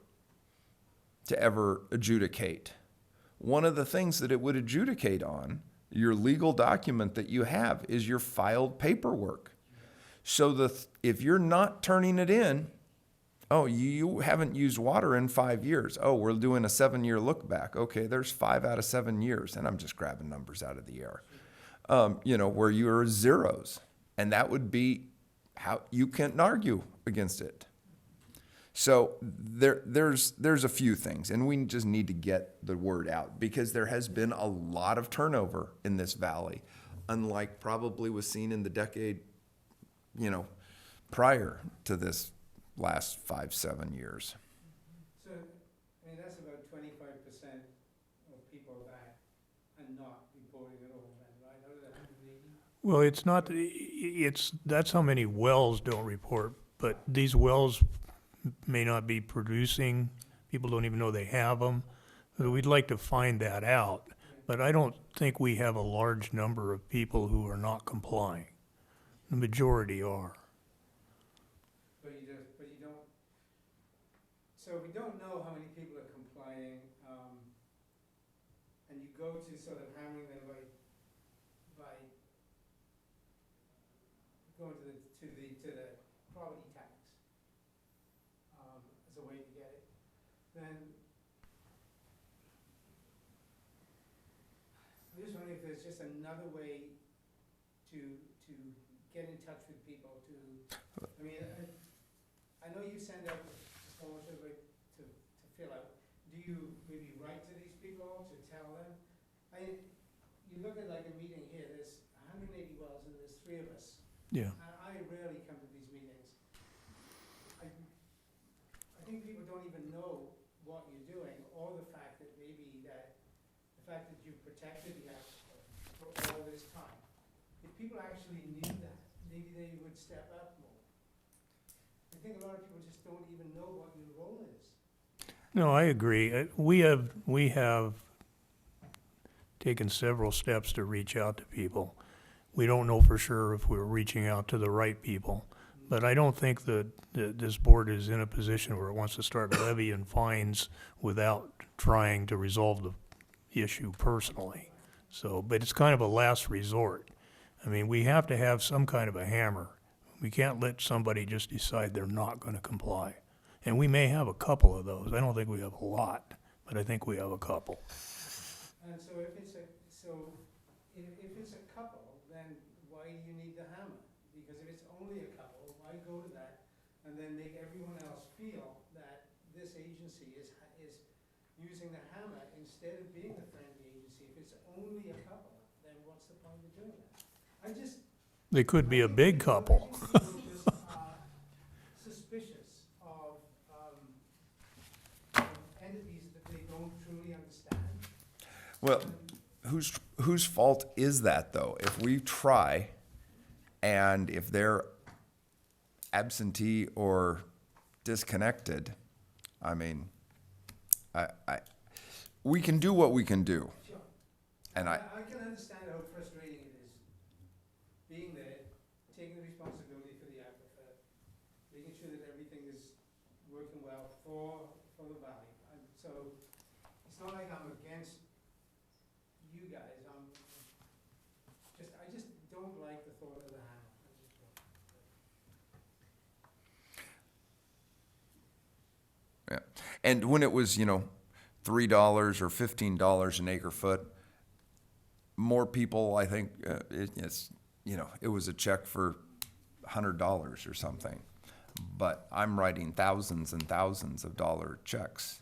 to ever adjudicate, one of the things that it would adjudicate on, your legal document that you have, is your filed paperwork. So if you're not turning it in, oh, you haven't used water in 5 years. Oh, we're doing a 7-year look back. Okay, there's 5 out of 7 years, and I'm just grabbing numbers out of the air. You know, where you're zeros, and that would be how you can't argue against it. So there's a few things, and we just need to get the word out because there has been a lot of turnover in this valley, unlike probably was seen in the decade, you know, prior to this last 5-7 years. So, I mean, that's about 25% of people that are not reporting at all, then, right? Out of the 180? Well, it's not, that's how many wells don't report, but these wells may not be producing, people don't even know they have them. So we'd like to find that out, but I don't think we have a large number of people who are not complying. The majority are. But you don't, so we don't know how many people are complying, and you go to sort of hammering them by going to the property tax, as a way to get it, then I'm just wondering if there's just another way to get in touch with people I mean, I know you send out this form to fill out. Do you maybe write to these people to tell them? You look at like a meeting here, there's 180 wells and there's 3 of us. Yeah. And I rarely come to these meetings. I think people don't even know what you're doing or the fact that the fact that you've protected the aquifer for all this time. If people actually knew that, maybe they would step up more. I think a lot of people just don't even know what your role is. No, I agree. We have taken several steps to reach out to people. We don't know for sure if we're reaching out to the right people, but I don't think that this board is in a position where it wants to start levying fines without trying to resolve the issue personally. So, but it's kind of a last resort. I mean, we have to have some kind of a hammer. We can't let somebody just decide they're not going to comply. And we may have a couple of those. I don't think we have a lot, but I think we have a couple. And so if it's a couple, then why do you need the hammer? Because if it's only a couple, why go to that and then make everyone else feel that this agency is using the hammer instead of being a friendly agency, if it's only a couple, then what's the point of doing that? I just. They could be a big couple. I think people just are suspicious of entities that they don't truly understand. Well, whose fault is that though? If we try and if they're absentee or disconnected, I mean, we can do what we can do. Sure. And I can understand how frustrating it is, being there, taking the responsibility for the aquifer, making sure that everything is working well for the valley. So it's not like I'm against you guys, I just don't like the thought of the hammer. I just don't. Yeah. And when it was, $3 or $15 an acre foot, more people, I think, it was a check for $100 or something. But I'm writing thousands and thousands of dollar checks.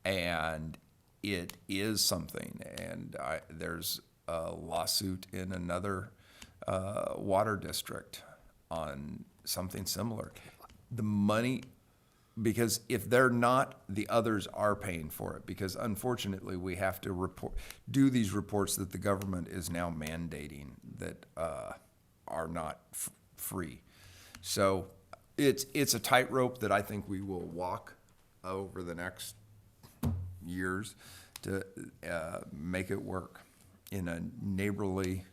And it is something. And there's a lawsuit in another water district on something similar. The money, because if they're not, the others are paying for it. Because unfortunately, we have to do these reports that the government is now mandating that are not free. So it's a tightrope that I think we will walk over the next years to make it work in a neighborly,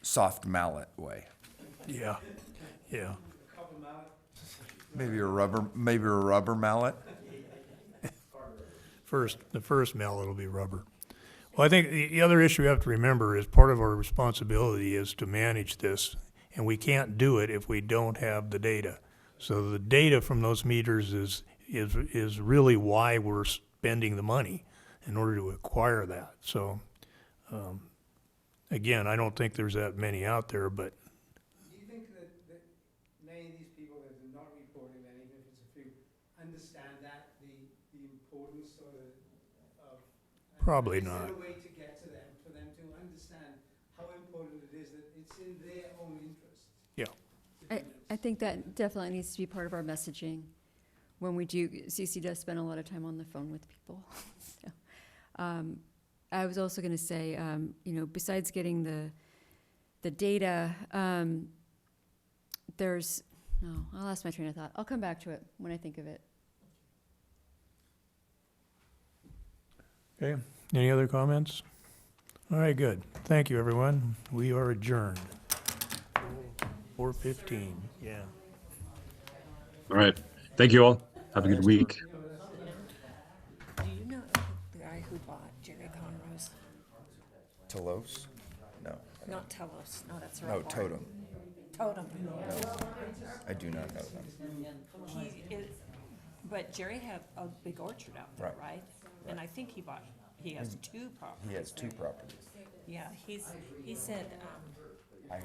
soft mallet way. Yeah, yeah. Maybe a rubber mallet. The first mallet will be rubber. Well, I think the other issue we have to remember is part of our responsibility is to manage this, and we can't do it if we don't have the data. So the data from those meters is really why we're spending the money in order to acquire that. So, again, I don't think there's that many out there, but Do you think that many of these people that are not reporting that, even if it's a few, understand that, the importance of probably is not. there a way to get to them, for them to understand how important it is that it's in their own interest? Yeah. I think that definitely needs to be part of our messaging when we do, CC does spend a lot of time on the phone with people. So, I was also gonna say, besides getting the data, I lost my train of thought. I'll come back to it when I think of it. Okay, any other comments? All right, good. Thank you, everyone. We are adjourned. 4:15, yeah. All right. Thank you all. Have a good week. Do you know the guy who bought Jerry Conroe's? Telos? No. Not Telos, no, that's the No, wrong word. Totem. Totem. I do not know them. He is, but Jerry had a big orchard out there, Right. right? And I think he has two properties. He has two there. properties. Yeah, he said, I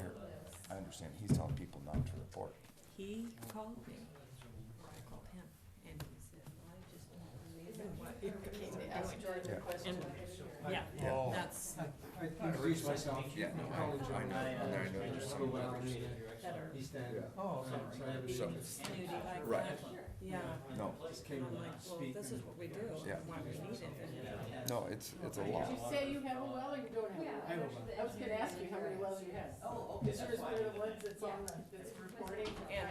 understand. He's telling people not to report. he called me. I called him, and he said, well, I just don't believe in what you're doing. And, yeah, that's, Introduce myself. Yeah, I know. And I know there's some others. He's then, oh, So, snooty like Right. that. Yeah. no, And I'm like, well, this is what we do, Yeah. why we need it. no, it's a law. Say you have a well or you don't have a well? I have a well. I was gonna ask you how many wells you had. Oh, okay. Is yours one of the ones that's on that's reporting? And